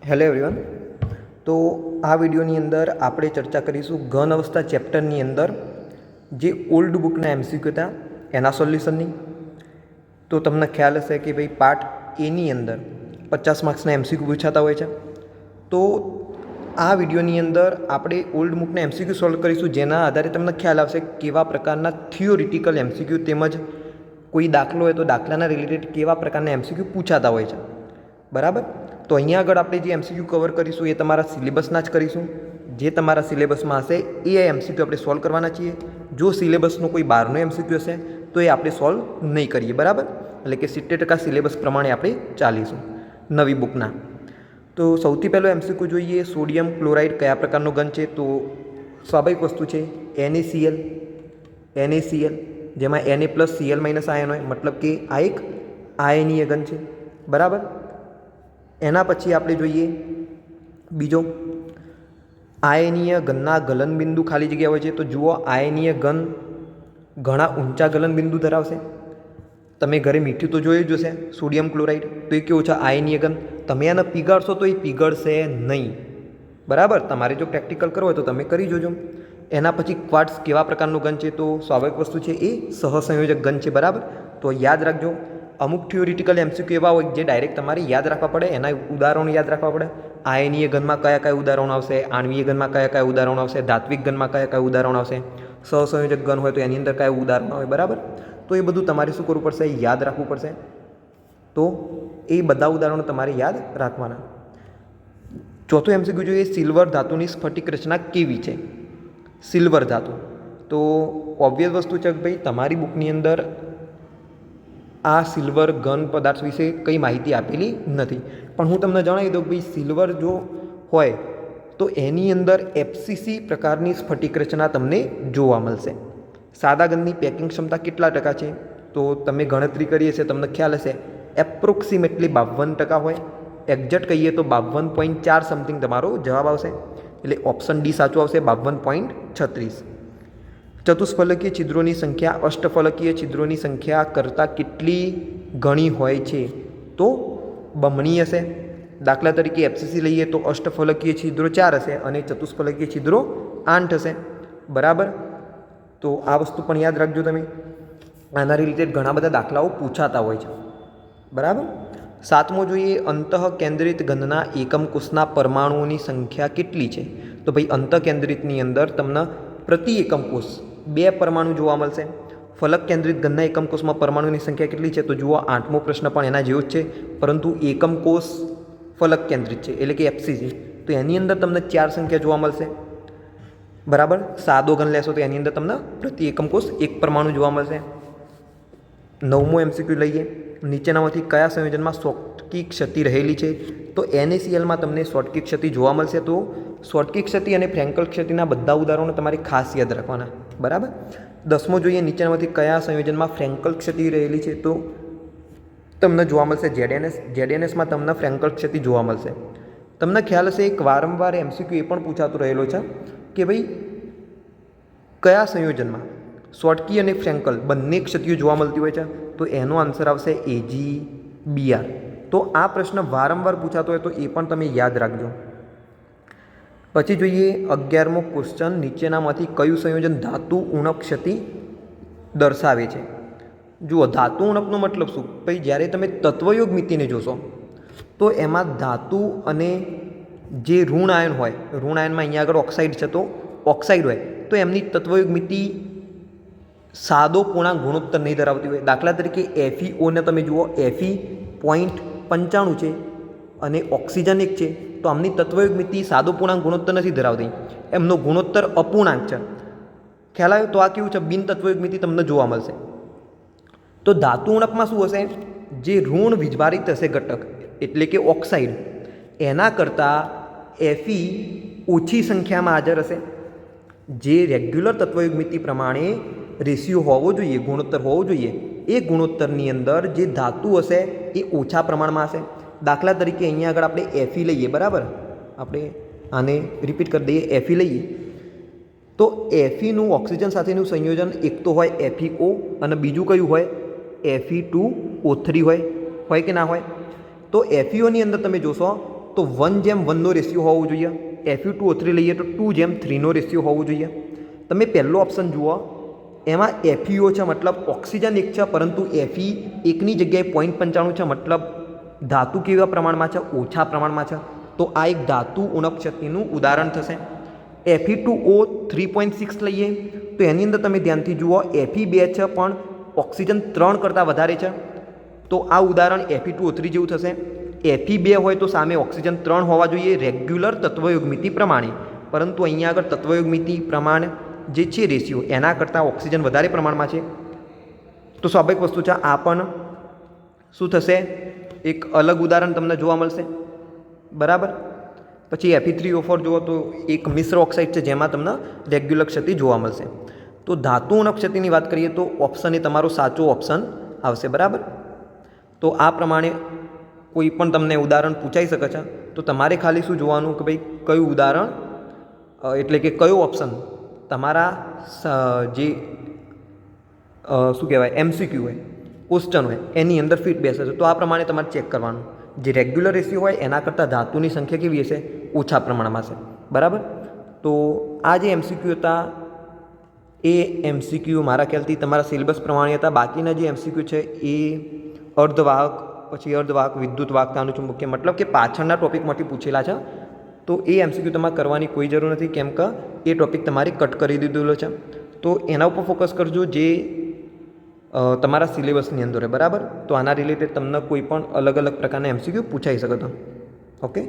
Hello everyone. તો આ વિડીયોની અંદર આપણે ચર્ચા કરીશું ઘન અવસ્થા ચેપ્ટરની અંદર જે ઓલ્ડ બુકના એમસીક્યુ હતા એના સોલ્યુશનની. તો તમને ખ્યાલ હશે કે ભાઈ પાર્ટ એની અંદર 50 માર્ક્સના એમસીક્યુ પૂછાતા હોય છે. તો આ વિડીયોની અંદર આપણે ઓલ્ડ બુકના એમસીક્યુ સોલ્વ કરીશું, જેના આધારે તમને ખ્યાલ આવશે કેવા પ્રકારના થિયોરિટિકલ એમસીક્યુ તેમજ કોઈ દાખલો હોય તો દાખલાના રિલેટેડ કેવા પ્રકારના એમસીક્યુ પૂછાતા હોય છે. બરાબર. તો અહીંયા આગળ આપણે જે એમસીક્યુ કવર કરીશું એ તમારા સિલેબસના જ કરીશું. જે તમારા સિલેબસમાં હશે એ એમસીક્યુ આપણે સોલ્વ કરવાના છીએ. જો સિલેબસનો કોઈ બહારનો એમસીક્યુ હશે તો એ આપણે સોલ્વ નહીં કરીએ. બરાબર. એટલે કે 70% સિલેબસ પ્રમાણે આપણે ચાલીશું નવી બુકના. તો સૌથી પહેલો એમસીક્યુ જોઈએ, સોડિયમ ક્લોરાઇડ કયા પ્રકારનો ઘન છે? તો સ્વાભાવિક વસ્તુ છે NaCl, જેમાં Na+Cl- આયન હોય, મતલબ કે આ એક આયનીય ઘન છે. બરાબર. એના પછી આપણે જોઈએ બીજો, આયનીય ઘનના ગલનબિંદુ ખાલી જગ્યા હોય છે. તો જુઓ, આયનીય ઘન ઘણા ઊંચા ગલનબિંદુ ધરાવશે. તમે ઘરે મીઠું તો જોયું જ હશે, સોડિયમ ક્લોરાઇડ. તો એ કેવું છે? આયનીય ઘન. તમે આને પીગાળશો તો એ પીગળશે નહીં. બરાબર. તમારે જો પ્રેક્ટિકલ કરવો હોય તો તમે કરી જોજો. એના પછી ક્વાર્ટઝ કેવા પ્રકારનું ઘન છે? તો સ્વાભાવિક વસ્તુ છે, એ સહસંયોજક ઘન છે. બરાબર. તો યાદ રાખજો, અમુક થિયોરિટિકલ એમસીક્યુ એવા હોય જે ડાયરેક્ટ તમારે યાદ રાખવા પડે, એના ઉદાહરણો યાદ રાખવા પડે. આયનીય ઘનમાં કયા કયા ઉદાહરણો આવશે, આણ્વીય ઘનમાં કયા કયા ઉદાહરણો આવશે, ધાત્વિક ઘનમાં કયા કયા ઉદાહરણો આવશે, સહસંયોજક ઘન હોય તો એની અંદર કયા ઉદાહરણો હોય. બરાબર. તો એ બધું તમારે શું કરવું પડશે? યાદ રાખવું પડશે. તો એ બધા ઉદાહરણો તમારે યાદ રાખવાના. ચોથું એમસીક્યુ જોઈએ, સિલ્વર ધાતુની સ્ફટિક રચના કેવી છે? સિલ્વર ધાતુ તો ઓબ્વિયસ વસ્તુ છે કે ભાઈ તમારી બુકની અંદર આ સિલ્વર ઘન પદાર્થ વિશે કંઈ માહિતી આપેલી નથી, પણ હું તમને જણાવી દઉં કે ભાઈ સિલ્વર જો હોય તો એની અંદર FCC પ્રકારની સ્ફટિક રચના તમને જોવા મળશે. સાદા ઘનની પેકિંગ ક્ષમતા કેટલા ટકા છે? તો તમે ગણતરી કરી હશે, તમને ખ્યાલ હશે, એપ્રોક્સિમેટલી 52% હોય. એક્ઝેક્ટ કહીએ તો 52.4 સમથિંગ તમારો જવાબ આવશે. એટલે ઓપ્શન ડી સાચું આવશે, 52.36. ચતુષ્ફલકીય છિદ્રોની સંખ્યા અષ્ટફલકીય છિદ્રોની સંખ્યા કરતાં કેટલી ગણી હોય છે? તો બમણી હશે. દાખલા તરીકે FCC લઈએ તો અષ્ટફલકીય છિદ્રો 4 હશે અને ચતુષ્ફલકીય છિદ્રો 8 હશે. બરાબર. તો આ વસ્તુ પણ યાદ રાખજો તમે. આના રિલેટેડ ઘણા બધા દાખલાઓ પૂછાતા હોય છે. બરાબર. સાતમો જોઈએ, અંતઃકેન્દ્રિત ઘનના એકમ કોષના પરમાણુઓની સંખ્યા કેટલી છે? તો ભાઈ અંતઃકેન્દ્રિતની અંદર તમને પ્રતિ એકમ કોષ 2 પરમાણુ જોવા મળશે. ફલક કેન્દ્રિત ઘનના એકમ કોષમાં પરમાણુની સંખ્યા કેટલી છે? તો જુઓ, 8મો પ્રશ્ન પણ એના જેવો જ છે, પરંતુ એકમ કોષ ફલક કેન્દ્રિત છે એટલે કે FCC. તો એની અંદર તમને 4 સંખ્યા જોવા મળશે. બરાબર. સાદો ઘન લેશો તો એની અંદર તમને પ્રતિ એકમ કોષ 1 પરમાણુ જોવા મળશે. 9મો એમસીક્યુ લઈએ, નીચેનામાંથી કયા સંયોજનમાં શોટકી ક્ષતિ રહેલી છે? તો NaClમાં તમને શોટકી ક્ષતિ જોવા મળશે. તો શોટકી ક્ષતિ અને ફ્રેન્કલ ક્ષતિના બધા ઉદાહરણો તમારે ખાસ યાદ રાખવાના. બરાબર. 10મો જોઈએ, નીચેનામાંથી કયા સંયોજનમાં ફ્રેન્કલ ક્ષતિ રહેલી છે? તો તમને જોવા મળશે ZNSમાં તમને ફ્રેન્કલ ક્ષતિ જોવા મળશે. તમને ખ્યાલ હશે, એક વારંવાર એમસીક્યુ એ પણ પૂછાતો રહેલો છે કે ભાઈ કયા સંયોજનમાં શોટકી અને ફ્રેન્કલ બંને ક્ષતિઓ જોવા મળતી હોય છે? તો એનો આન્સર આવશે AgBr. તો આ પ્રશ્ન વારંવાર પૂછાતો હોય તો એ પણ તમે યાદ રાખજો. પછી જોઈએ 11મો ક્વેશ્ચન, નીચેનામાંથી કયું સંયોજન ધાતુ ઉણપ ક્ષતિ દર્શાવે છે? જુઓ, ધાતુ ઉણપનો મતલબ શું? ભાઈ જ્યારે તમે તત્વયોગ મિતિને જોશો તો એમાં ધાતુ અને જે ઋણ આયન હોય, ઋણ આયનમાં અહીંયા આગળ ઓક્સાઇડ છે, તો ઓક્સાઇડ હોય તો એમની તત્વયોગ મિતિ સાદો પૂર્ણાંક ગુણોત્તર નહીં ધરાવતી હોય. દાખલા તરીકે FeOને તમે જુઓ, Fe.95 છે અને ઓક્સિજન 1 છે, તો આમની તત્વયોગ મિતિ સાદો પૂર્ણાંક ગુણોત્તર નથી ધરાવતી, એમનો ગુણોત્તર અપૂર્ણાંક છે. ખ્યાલ આવ્યો? તો આ કેવું છે? બિન તત્વયોગ મિતિ તમને જોવા મળશે. તો ધાતુ ઉણપમાં શું હશે? જે ઋણ વીજભારિત હશે ઘટક એટલે કે ઓક્સાઇડ, એના કરતાં Fe ઓછી સંખ્યામાં હાજર હશે. જે રેગ્યુલર તત્વયોગ મિતિ પ્રમાણે રેશિયો હોવો જોઈએ, ગુણોત્તર હોવો જોઈએ, એ ગુણોત્તરની અંદર જે ધાતુ હશે એ ઓછા પ્રમાણમાં હશે. દાખલા તરીકે અહીંયા આગળ આપણે Fe લઈએ. બરાબર. આપણે આને રિપીટ કરી દઈએ. Fe લઈએ તો Feનું ઓક્સિજન સાથેનું સંયોજન એક તો હોય FeO અને બીજું કયું હોય? Fe2O3 હોય કે ના હોય? તો FeO ની અંદર તમે જોશો તો 1:1નો રેશિયો હોવો જોઈએ. Fe2O3 લઈએ તો 2:3નો રેશિયો હોવો જોઈએ. તમે પહેલો ઓપ્શન જુઓ, એમાં FeO છે, મતલબ ઓક્સિજન 1 છે, પરંતુ Fe 1ની જગ્યાએ 0.95 છે, મતલબ ધાતુ કેવા પ્રમાણમાં છે? ઓછા પ્રમાણમાં છે. તો આ એક ધાતુ ઉણપ ક્ષતિનું ઉદાહરણ થશે. Fe2O 3.6 લઈએ તો એની અંદર તમે ધ્યાનથી જુઓ, Fe2 છે પણ ઓક્સિજન 3 કરતાં વધારે છે. તો આ ઉદાહરણ Fe2O3 જેવું થશે. Fe2 હોય તો સામે ઓક્સિજન 3 હોવા જોઈએ રેગ્યુલર તત્વયોગ મિતિ પ્રમાણે, પરંતુ અહીંયા આગળ તત્વયોગ મિતિ પ્રમાણ જે છે રેશિયો એના કરતાં ઓક્સિજન વધારે પ્રમાણમાં છે. તો સ્વાભાવિક વસ્તુ છે, આ પણ શું થશે? એક અલગ ઉદાહરણ તમને જોવા મળશે. બરાબર. પછી Fe3O4 જુઓ તો એક મિશ્ર ઓક્સાઇડ છે જેમાં તમને રેગ્યુલર ક્ષતિ જોવા મળશે. તો ધાતુ ઉણપ ક્ષતિની વાત કરીએ તો ઓપ્શન એ તમારો સાચો ઓપ્શન આવશે. બરાબર. તો આ પ્રમાણે કોઈ પણ તમને ઉદાહરણ પૂછાઈ શકે છે, તો તમારે ખાલી શું જોવાનું કે ભાઈ કયું ઉદાહરણ એટલે કે કયો ઓપ્શન તમારા જે શું કહેવાય MCQ હોય, ક્વેશ્ચન હોય એની અંદર ફિટ બેસે છે. તો આ પ્રમાણે તમારે ચેક કરવાનું. જે રેગ્યુલર રેશિયો હોય એના કરતાં ધાતુની સંખ્યા કેવી હશે? ઓછા પ્રમાણમાં છે. બરાબર. તો આ જે MCQ હતા એ MCQ મારા ખ્યાલથી તમારા સિલેબસ પ્રમાણે હતા. બાકીના જે MCQ છે એ અર્ધવાહક, પછી અર્ધવાહક, વિદ્યુત વાહકતાનું ચુંબકીય, મતલબ કે પાછળના ટોપિકમાંથી પૂછેલા છે. તો એ MCQ તમારે કરવાની કોઈ જરૂર નથી, કેમ કે એ ટોપિક તમારે કટ કરી દીધેલો છે. તો એના ઉપર ફોકસ કરજો જે તમારા સિલેબસની અંદર હોય. બરાબર. તો આના રિલેટેડ તમને કોઈ પણ અલગ અલગ પ્રકારના MCQ પૂછાઈ શકે તો. ઓકે.